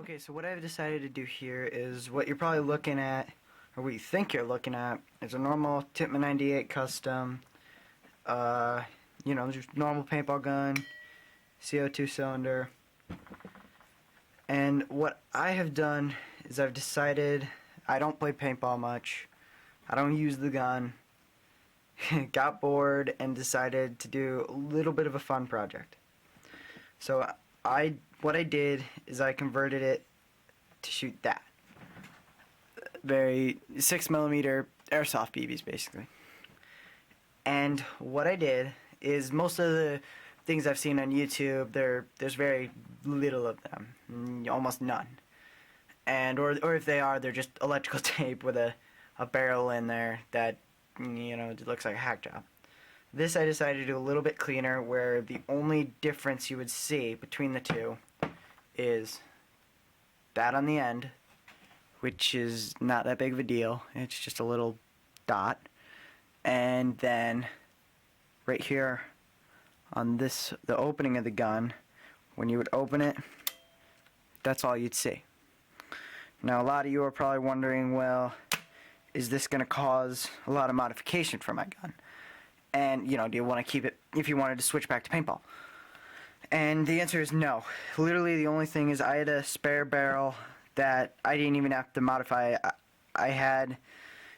Okay, so what I've decided to do here is what you're probably looking at, or what you think you're looking at, is a normal Tippmann 98 custom, just normal paintball gun, CO2 cylinder. And what I have done is I've decided I don't play paintball much. I don't use the gun. Got bored and decided to do a little bit of a fun project. So what I did is I converted it to shoot that. Very 6mm airsoft BBs basically. And what I did is most of the things I've seen on YouTube, there's very little of them, almost none. And or if they are, they're just electrical tape with a barrel in there that it looks like a hack job. This I decided to do a little bit cleaner, where the only difference you would see between the two is that on the end, which is not that big of a deal. It's just a little dot. And then right here on the opening of the gun, when you would open it, that's all you'd see. Now a lot of you are probably wondering, well, is this going to cause a lot of modification for my gun? And, do you want to keep it if you wanted to switch back to paintball? And the answer is no. Literally the only thing is I had a spare barrel that I didn't even have to modify. I had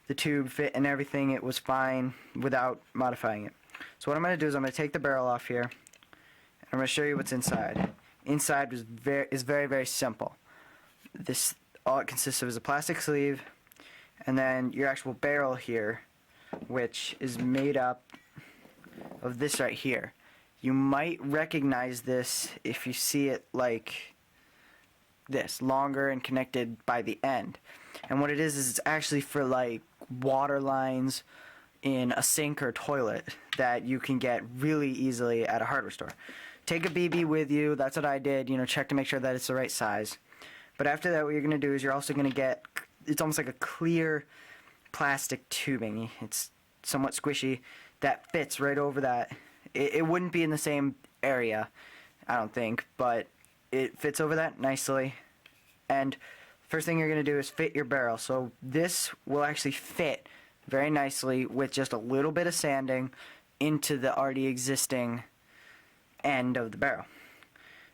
the tube fit and everything. It was fine without modifying it. So what I'm going to do is I'm going to take the barrel off here, and I'm going to show you what's inside. Inside is very, very simple. All it consists of is a plastic sleeve, and then your actual barrel here, which is made up of this right here. You might recognize this if you see it like this, longer and connected by the end. And what it is it's actually for like water lines in a sink or toilet that you can get really easily at a hardware store. Take a BB with you. That's what I did. Check to make sure that it's the right size. But after that, what you're going to do is you're also going to get, it's almost like a clear plastic tubing. It's somewhat squishy that fits right over that. It wouldn't be in the same area, I don't think, but it fits over that nicely. And first thing you're going to do is fit your barrel. So this will actually fit very nicely with just a little bit of sanding into the already existing end of the barrel.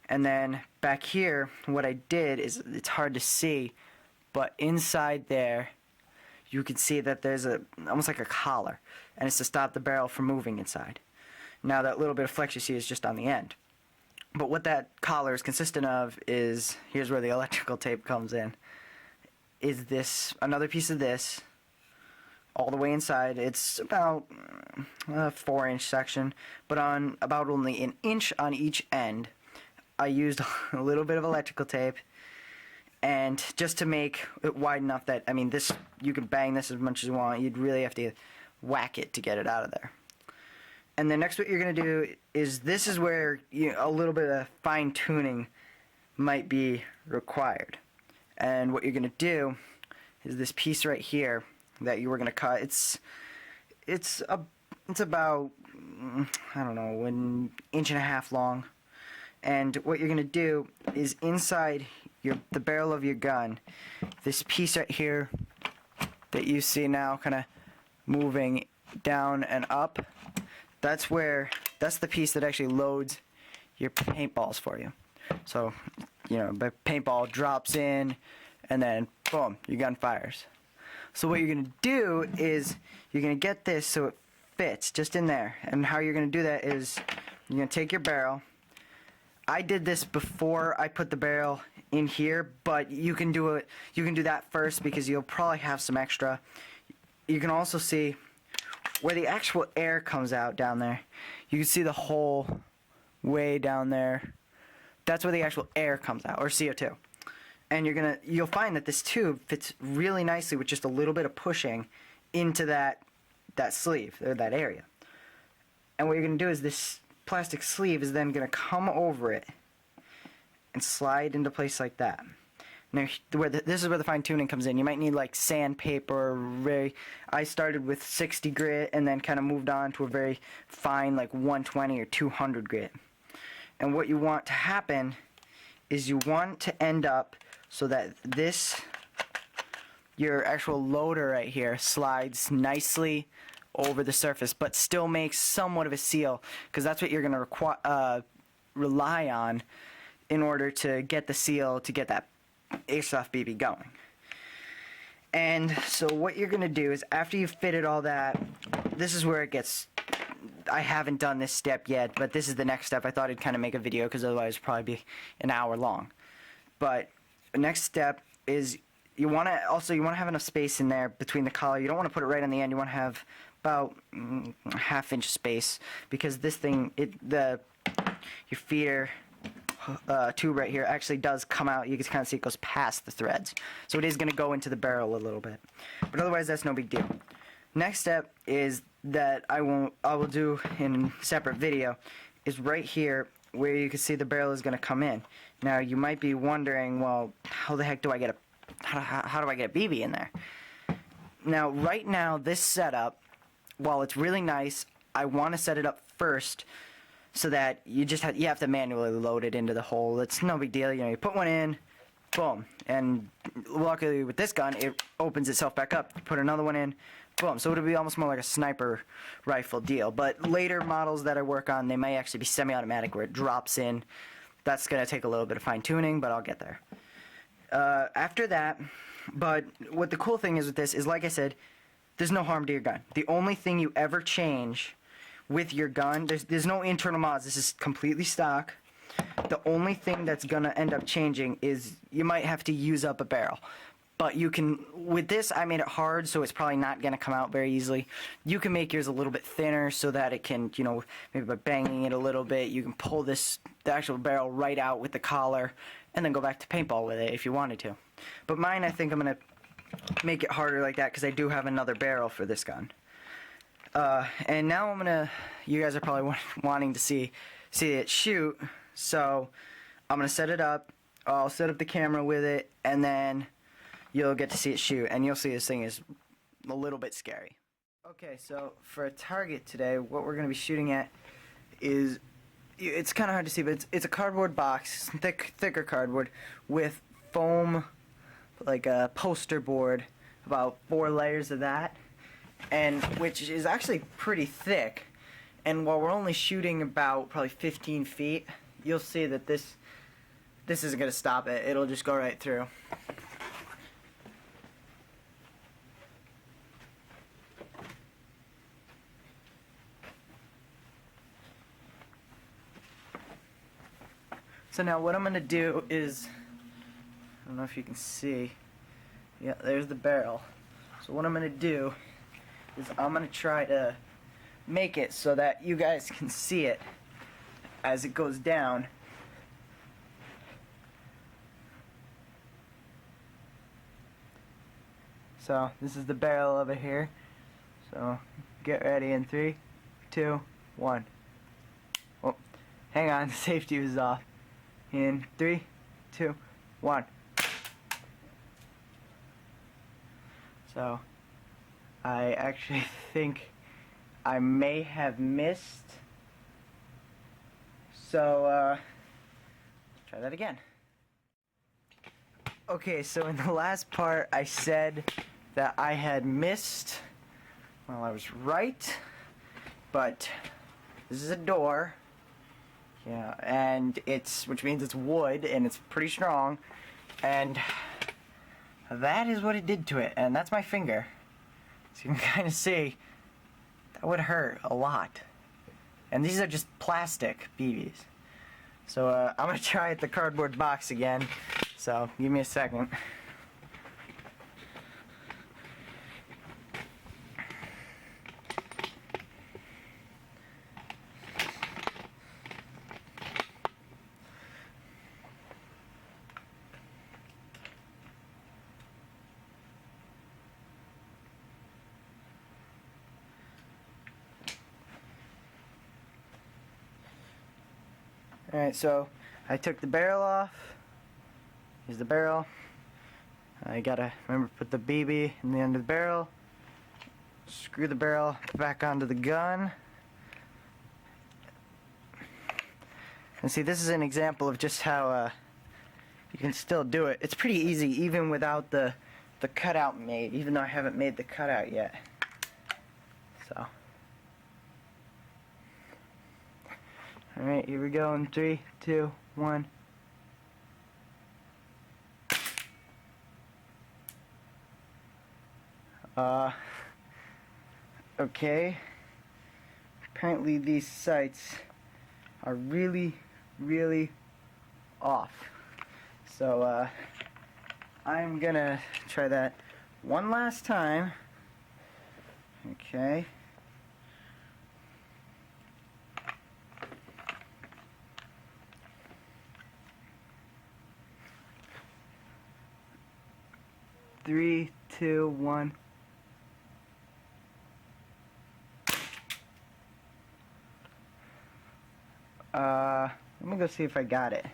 And then back here, what I did is, it's hard to see, but inside there you can see that there's almost like a collar, and it's to stop the barrel from moving inside. Now that little bit of flex you see is just on the end. But what that collar is consistent of is, here's where the electrical tape comes in, is this, another piece of this, all the way inside. It's about a 4-inch section, but on about only an inch on each end. I used a little bit of electrical tape, and just to make it wide enough that, this, you can bang this as much as you want. You'd really have to whack it to get it out of there. And then next what you're going to do is, this is where a little bit of fine-tuning might be required. And what you're going to do is this piece right here that you were going to cut, it's about, I don't know, 1.5 inches long. And what you're going to do is inside the barrel of your gun, this piece right here that you see now kind of moving down and up, that's the piece that actually loads your paintballs for you. So, the paintball drops in, and then boom, your gun fires. So what you're going to do is you're going to get this so it fits just in there. And how you're going to do that is you're going to take your barrel. I did this before I put the barrel in here, but you can do it. You can do that first because you'll probably have some extra. You can also see where the actual air comes out down there. You can see the hole way down there. That's where the actual air comes out, or CO2. And you'll find that this tube fits really nicely with just a little bit of pushing into that sleeve, or that area. And what you're going to do is this plastic sleeve is then going to come over it and slide into place like that. Now, this is where the fine tuning comes in. You might need like sandpaper. I started with 60 grit and then kind of moved on to a very fine, like 120 or 200 grit. And what you want to happen is you want to end up so that your actual loader right here slides nicely over the surface, but still makes somewhat of a seal, because that's what you're going to rely on in order to get the seal to get that Airsoft BB going. And so what you're going to do is, after you've fitted all that, this is where it gets, I haven't done this step yet, but this is the next step. I thought I'd kind of make a video because otherwise it'd probably be an hour long. But the next step is you want to have enough space in there between the collar. You don't want to put it right on the end. You want to have about a half-inch space, because this thing, your feeder tube right here actually does come out. You can kind of see it goes past the threads, so it is going to go into the barrel a little bit, but otherwise that's no big deal. Next step is that I will do in a separate video, is right here where you can see the barrel is going to come in. Now you might be wondering, well, how the heck do I get how do I get a BB in there? Now right now, this setup, while it's really nice, I want to set it up first so that you have to manually load it into the hole. It's no big deal. You know, you put one in, boom, and luckily with this gun it opens itself back up. You put another one in, boom. So it'll be almost more like a sniper rifle deal. But later models that I work on, they may actually be semi-automatic where it drops in. That's gonna take a little bit of fine-tuning, but I'll get there. After that, but what the cool thing is with this is, like I said, there's no harm to your gun. The only thing you ever change with your gun, there's no internal mods. This is completely stock. The only thing that's gonna end up changing is you might have to use up a barrel. But you can, with this, I made it hard, so it's probably not gonna come out very easily. You can make yours a little bit thinner so that it can, you know, maybe by banging it a little bit, you can pull the actual barrel right out with the collar, and then go back to paintball with it if you wanted to. But mine, I think I'm gonna make it harder like that because I do have another barrel for this gun. And now you guys are probably wanting to see it shoot, so I'm gonna set it up. I'll set up the camera with it, and then you'll get to see it shoot, and you'll see this thing is a little bit scary. Okay, so for a target today, what we're gonna be shooting at is, it's kind of hard to see, but it's a cardboard box, thicker cardboard with foam, like a poster board, about 4 layers of that, and which is actually pretty thick. And while we're only shooting about probably 15 feet, you'll see that this isn't gonna stop it. It'll just go right through. So now what I'm going to do is, I don't know if you can see, yeah, there's the barrel. So what I'm going to do is I'm going to try to make it so that you guys can see it as it goes down. So this is the barrel over here. So get ready in 3, 2, 1. Oh, hang on, the safety was off. In 3, 2, 1. So I actually think I may have missed. So try that again. Okay, so in the last part I said that I had missed. Well, I was right, but this is a door. Yeah, and which means it's wood, and it's pretty strong, and that is what it did to it, and that's my finger. So you can kind of see, that would hurt a lot. And these are just plastic BBs. So I'm going to try the cardboard box again, so give me a second. Alright, so I took the barrel off. Here's the barrel. I gotta remember to put the BB in the end of the barrel. Screw the barrel back onto the gun. And see, this is an example of just how you can still do it. It's pretty easy even without the cutout made, even though I haven't made the cutout yet. So, alright, here we go in 3, 2, 1. Okay. Apparently these sights are really, really off. So, I'm gonna try that one last time. Okay. Three, two, one. Let me go see if I got it.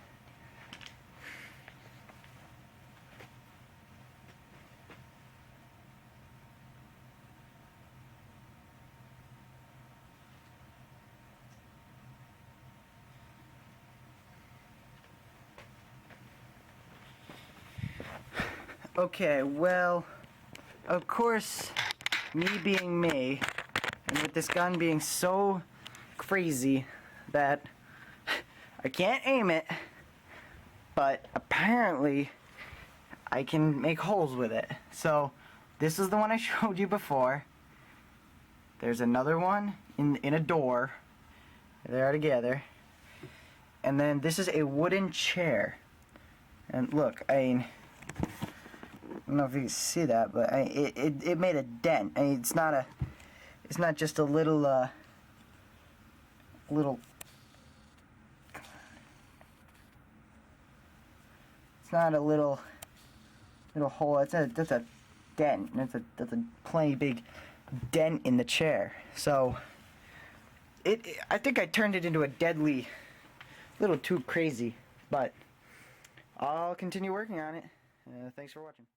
Okay, well, of course, me being me, and with this gun being so crazy that I can't aim it, but apparently I can make holes with it. So this is the one I showed you before. There's another one in a door. They are together. And then this is a wooden chair. And look, I don't know if you can see that, but it made a dent. It's not just a little it's not a little hole. That's a dent. That's a plenty big dent in the chair. So I think I turned it into a deadly, little too crazy, but I'll continue working on it. Thanks for watching.